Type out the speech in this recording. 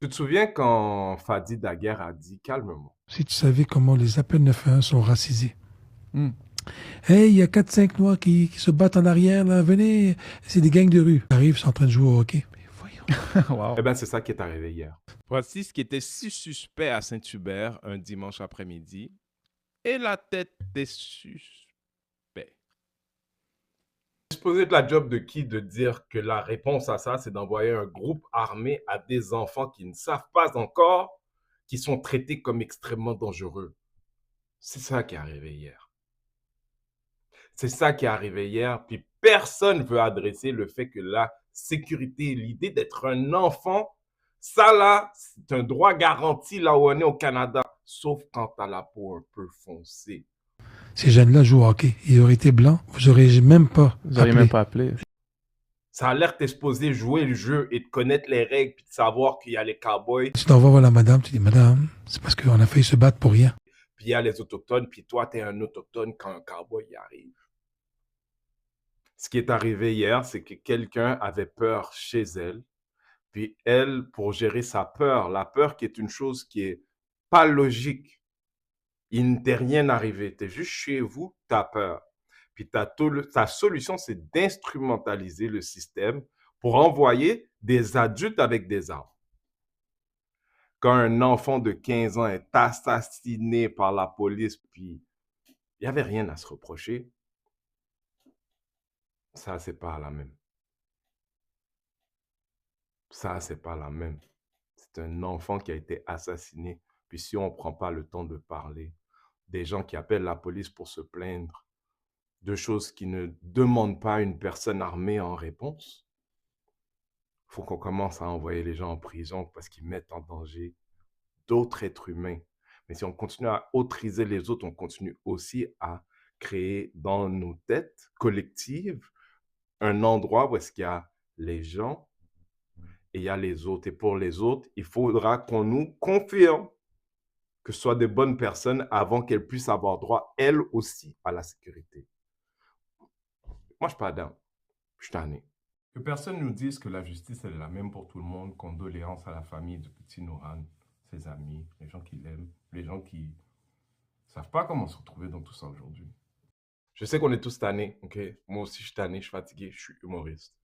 Tu te souviens quand Fadi Daguerre a dit calmement? Si tu savais comment les appels 911 sont racisés. Hmm. Hey, il y a quatre cinq noirs qui se battent en arrière, là, venez, c'est des gangs de rue. Ils arrivent, ils sont en train de jouer au hockey. Mais voyons. Wow. Eh bien, c'est ça qui est arrivé hier. Voici ce qui était si suspect à Saint-Hubert un dimanche après-midi. Et la tête des suspects. Supposé de la job de qui de dire que la réponse à ça, c'est d'envoyer un groupe armé à des enfants qui ne savent pas encore, qui sont traités comme extrêmement dangereux. C'est ça qui est arrivé hier. C'est ça qui est arrivé hier. Puis personne ne veut adresser le fait que la sécurité, l'idée d'être un enfant, ça là, c'est un droit garanti là où on est au Canada, sauf quand tu as la peau un peu foncée. Ces jeunes-là jouent au hockey. Ils auraient été blancs, vous auriez même pas Vous n'auriez appelé. même pas appelé. Ça a l'air que t'es supposé jouer le jeu et de connaître les règles puis de savoir qu'il y a les cowboys, Tu t'envoies voir la madame, tu dis, madame, c'est parce qu'on a failli se battre pour rien. puis il y a les autochtones, puis toi, t'es un autochtone quand un cowboy y arrive. Ce qui est arrivé hier, c'est que quelqu'un avait peur chez elle, puis elle, pour gérer sa peur, la peur qui est une chose qui est pas logique, il ne t'est rien arrivé, tu es juste chez vous, tu as peur. Puis ta solution, c'est d'instrumentaliser le système pour envoyer des adultes avec des armes. Quand un enfant de 15 ans est assassiné par la police, puis il n'y avait rien à se reprocher, ça, c'est pas la même. Ça, c'est pas la même. C'est un enfant qui a été assassiné. Puis si on ne prend pas le temps de parler, des gens qui appellent la police pour se plaindre de choses qui ne demandent pas une personne armée en réponse, il faut qu'on commence à envoyer les gens en prison parce qu'ils mettent en danger d'autres êtres humains. Mais si on continue à autriser les autres, on continue aussi à créer dans nos têtes collectives un endroit où est-ce qu'il y a les gens et il y a les autres. Et pour les autres, il faudra qu'on nous confirme que ce soit des bonnes personnes avant qu'elles puissent avoir droit, elles aussi, à la sécurité. Moi, je suis pas down. Je suis tanné. Que personne nous dise que la justice, elle est la même pour tout le monde. Condoléances à la famille de petit Noran, ses amis, les gens qui l'aiment, les gens qui ne savent pas comment se retrouver dans tout ça aujourd'hui. Je sais qu'on est tous tannés, ok? Moi aussi, je suis tanné, je suis fatigué, je suis humoriste.